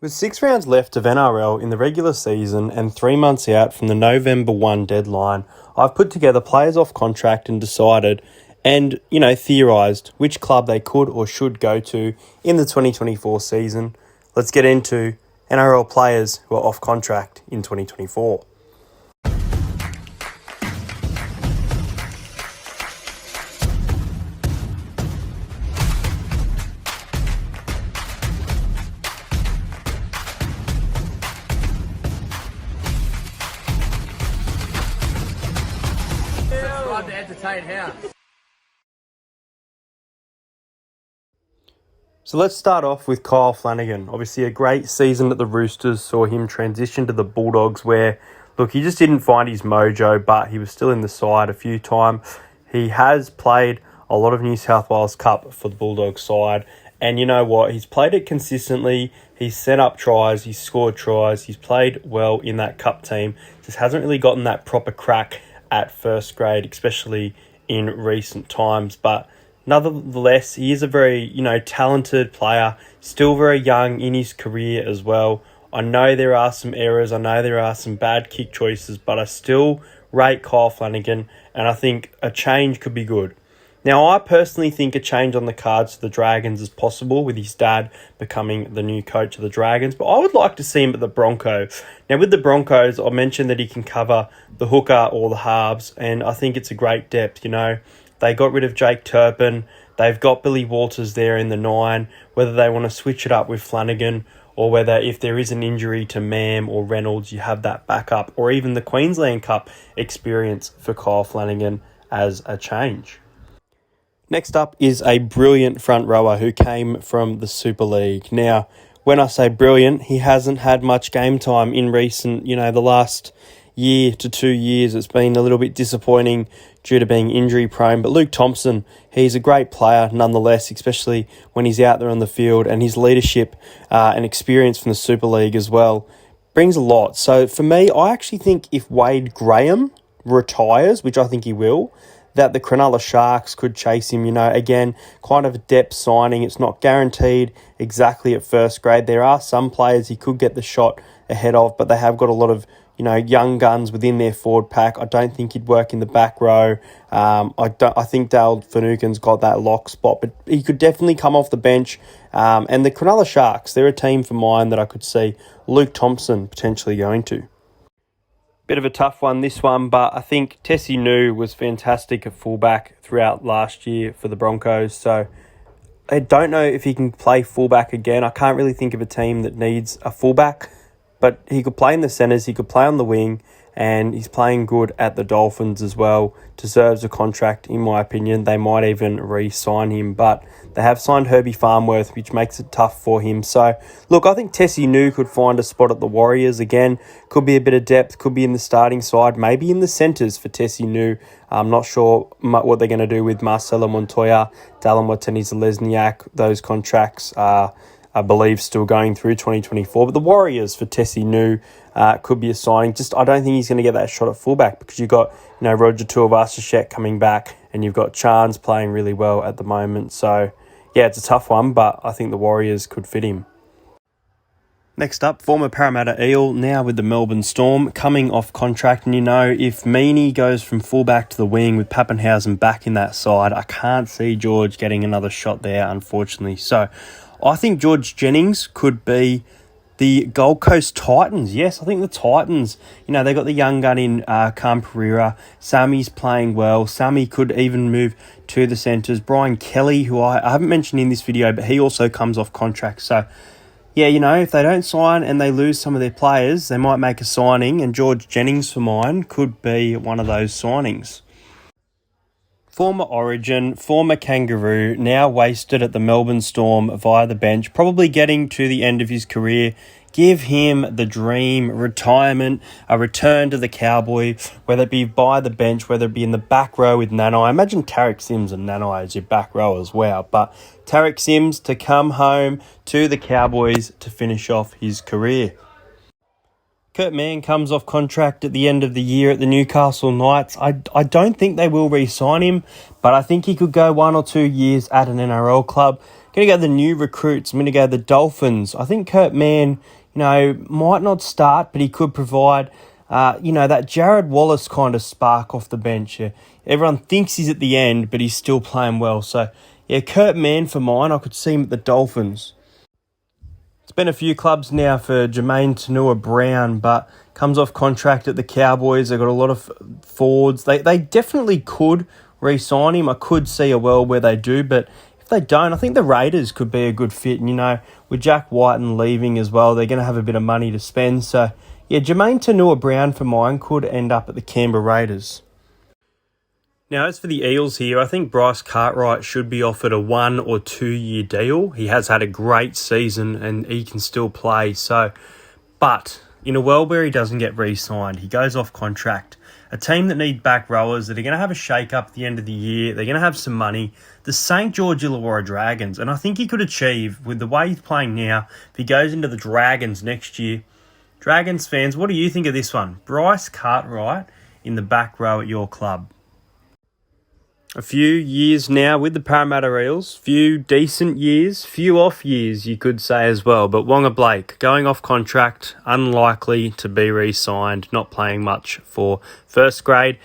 With 6 rounds left of NRL in the regular season and 3 months out from the November 1 deadline, I've put together players off contract and decided and, theorised which club they could or should go to in the 2024 season. Let's get into NRL players who are off contract in 2024. So let's start off with Kyle Flanagan. Obviously a great season at the Roosters saw him transition to the Bulldogs where, he just didn't find his mojo, but he was still in the side a few times. He has played a lot of New South Wales Cup for the Bulldogs side, and you know what? He's played it consistently. He's set up tries. He's scored tries. He's played well in that Cup team. Just hasn't really gotten that proper crack at first grade, especially in recent times, but nonetheless, he is a very, talented player, still very young in his career as well. I know there are some errors, I know there are some bad kick choices, but I still rate Kyle Flanagan, and I think a change could be good. Now, I personally think a change on the cards to the Dragons is possible with his dad becoming the new coach of the Dragons, but I would like to see him at the Broncos. Now, with the Broncos, I mentioned that he can cover the hooker or the halves, and I think it's a great depth, They got rid of Jake Turpin. They've got Billy Walters there in the 9. Whether they want to switch it up with Flanagan or whether if there is an injury to Mann or Reynolds, you have that backup, or even the Queensland Cup experience for Kyle Flanagan as a change. Next up is a brilliant front rower who came from the Super League. Now, when I say brilliant, he hasn't had much game time in recent, the last year to 2 years. It's been a little bit disappointing due to being injury prone, but Luke Thompson, he's a great player nonetheless, especially when he's out there on the field, and his leadership and experience from the Super League as well brings a lot. So for me, I actually think if Wade Graham retires, which I think he will, that the Cronulla Sharks could chase him, again, kind of a depth signing. It's not guaranteed exactly at first grade. There are some players he could get the shot ahead of, but they have got a lot of young guns within their forward pack. I don't think he'd work in the back row. I think Dale Finucane's got that lock spot, but he could definitely come off the bench. And the Cronulla Sharks, they're a team for mine that I could see Luke Thompson potentially going to. Bit of a tough one, this one, but I think Tessie New was fantastic at fullback throughout last year for the Broncos. So I don't know if he can play fullback again. I can't really think of a team that needs a fullback. But he could play in the centres, he could play on the wing, and he's playing good at the Dolphins as well. Deserves a contract, in my opinion. They might even re-sign him, but they have signed Herbie Farnworth, which makes it tough for him. So, look, I think Tessie New could find a spot at the Warriors again. Could be a bit of depth, could be in the starting side, maybe in the centres for Tessie New. I'm not sure what they're going to do with Marcelo Montoya, Dallin Watene-Zelezniak. Those contracts are, I believe, still going through 2024. But the Warriors for Tessie New could be a signing. Just I don't think he's going to get that shot at fullback because you've got Roger Tuivasa-Sheck coming back and you've got Chance playing really well at the moment. So, yeah, it's a tough one, but I think the Warriors could fit him. Next up, former Parramatta Eel, now with the Melbourne Storm, coming off contract. And if Meaney goes from fullback to the wing with Pappenhausen back in that side, I can't see George getting another shot there, unfortunately. So I think George Jennings could be the Gold Coast Titans. Yes, I think the Titans, they got the young gun in Cam Pereira. Sammy's playing well. Sammy could even move to the centres. Brian Kelly, who I haven't mentioned in this video, but he also comes off contract. So, yeah, if they don't sign and they lose some of their players, they might make a signing, and George Jennings, for mine, could be one of those signings. Former Origin, former Kangaroo, now wasted at the Melbourne Storm via the bench, probably getting to the end of his career. Give him the dream retirement, a return to the Cowboy, whether it be by the bench, whether it be in the back row with Nanai. I imagine Tarik Sims and Nanai as your back row as well, but Tarik Sims to come home to the Cowboys to finish off his career. Kurt Mann comes off contract at the end of the year at the Newcastle Knights. I don't think they will re-sign him, but I think he could go 1 or 2 years at an NRL club. Going to go the new recruits. I'm going to go the Dolphins. I think Kurt Mann, might not start, but he could provide, that Jared Wallace kind of spark off the bench. Yeah. Everyone thinks he's at the end, but he's still playing well. So, yeah, Kurt Mann for mine. I could see him at the Dolphins. It's been a few clubs now for Jermaine Brown, but comes off contract at the Cowboys. They've got a lot of forwards. They definitely could re-sign him. I could see a world where they do, but if they don't, I think the Raiders could be a good fit. And, with Jack Whiten leaving as well, they're going to have a bit of money to spend. So, yeah, Jermaine Brown for mine could end up at the Canberra Raiders. Now, as for the Eels here, I think Bryce Cartwright should be offered a 1 or 2 year deal. He has had a great season and he can still play. But in a world where he doesn't get re-signed, he goes off contract. A team that need back rowers that are going to have a shake-up at the end of the year. They're going to have some money. The St. George Illawarra Dragons. And I think he could achieve, with the way he's playing now, if he goes into the Dragons next year. Dragons fans, what do you think of this one? Bryce Cartwright in the back row at your club. A few years now with the Parramatta Eels, few decent years, few off years, you could say as well. But Waqa Blake, going off contract, unlikely to be re-signed, not playing much for first grade.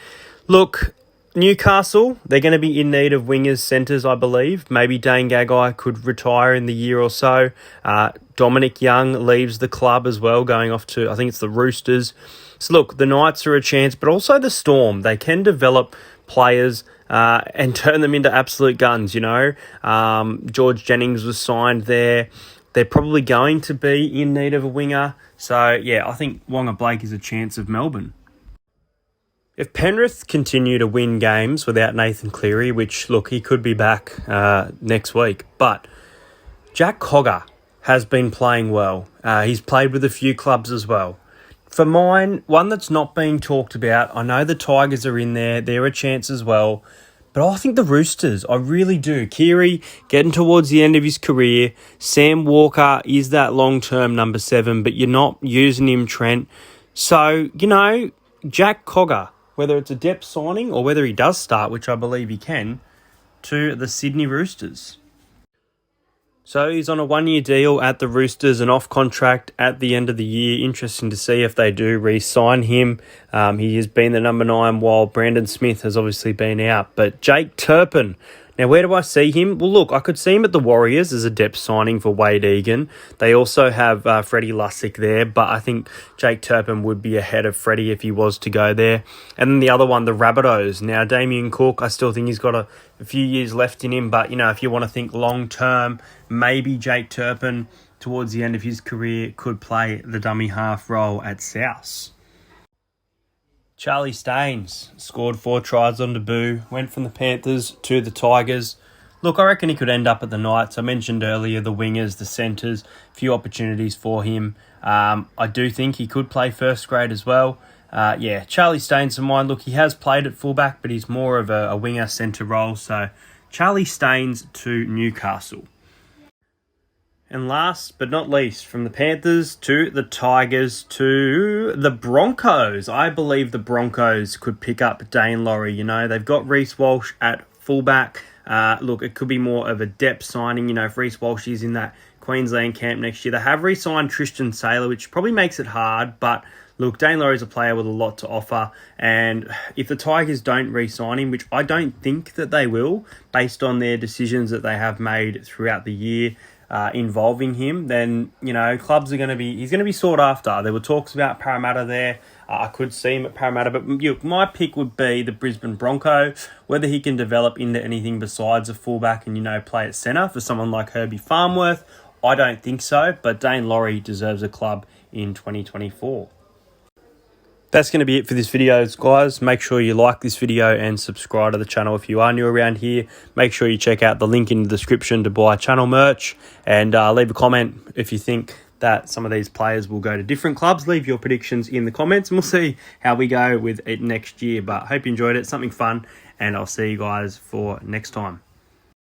Look, Newcastle, they're going to be in need of wingers, centres, I believe. Maybe Dane Gagai could retire in the year or so. Dominic Young leaves the club as well, going off to, I think it's the Roosters. So look, the Knights are a chance, but also the Storm. They can develop players and turn them into absolute guns, George Jennings was signed there. They're probably going to be in need of a winger. So, yeah, I think Waqa Blake is a chance of Melbourne. If Penrith continue to win games without Nathan Cleary, which, look, he could be back next week, but Jack Goger has been playing well. He's played with a few clubs as well. For mine, one that's not being talked about, I know the Tigers are in there. They're a chance as well. But I think the Roosters, I really do. Keary getting towards the end of his career. Sam Walker is that long-term number 7, but you're not using him, Trent. So, Jack Goger, whether it's a depth signing or whether he does start, which I believe he can, to the Sydney Roosters. So he's on a 1-year deal at the Roosters and off contract at the end of the year. Interesting to see if they do re-sign him. He has been the number 9 while Brandon Smith has obviously been out. But Jake Turpin, now where do I see him? Well, look, I could see him at the Warriors as a depth signing for Wade Egan. They also have Freddie Lussick there, but I think Jake Turpin would be ahead of Freddie if he was to go there. And then the other one, the Rabbitohs. Now, Damien Cook, I still think he's got a few years left in him, but, if you want to think long-term, maybe Jake Turpin, towards the end of his career, could play the dummy half role at South. Charlie Staines scored 4 tries on debut, went from the Panthers to the Tigers. Look, I reckon he could end up at the Knights. I mentioned earlier the wingers, the centres, few opportunities for him. I do think he could play first grade as well. Charlie Staines in mine. Look, he has played at fullback, but he's more of a winger centre role. So Charlie Staines to Newcastle. And last but not least, from the Panthers to the Tigers to the Broncos. I believe the Broncos could pick up Dane Laurie. They've got Reece Walsh at fullback. Look, it could be more of a depth signing. If Reece Walsh is in that Queensland camp next year. They have re-signed Tristan Saylor, which probably makes it hard. But look, Dane Laurie is a player with a lot to offer. And if the Tigers don't re-sign him, which I don't think that they will, based on their decisions that they have made throughout the year, involving him, then, clubs are he's going to be sought after. There were talks about Parramatta there. I could see him at Parramatta, but my pick would be the Brisbane Broncos. Whether he can develop into anything besides a fullback and, play at centre for someone like Herbie Farnworth, I don't think so, but Dane Laurie deserves a club in 2024. That's going to be it for this video, guys. Make sure you like this video and subscribe to the channel if you are new around here. Make sure you check out the link in the description to buy channel merch, and leave a comment if you think that some of these players will go to different clubs. Leave your predictions in the comments and we'll see how we go with it next year. But hope you enjoyed it. Something fun, and I'll see you guys for next time.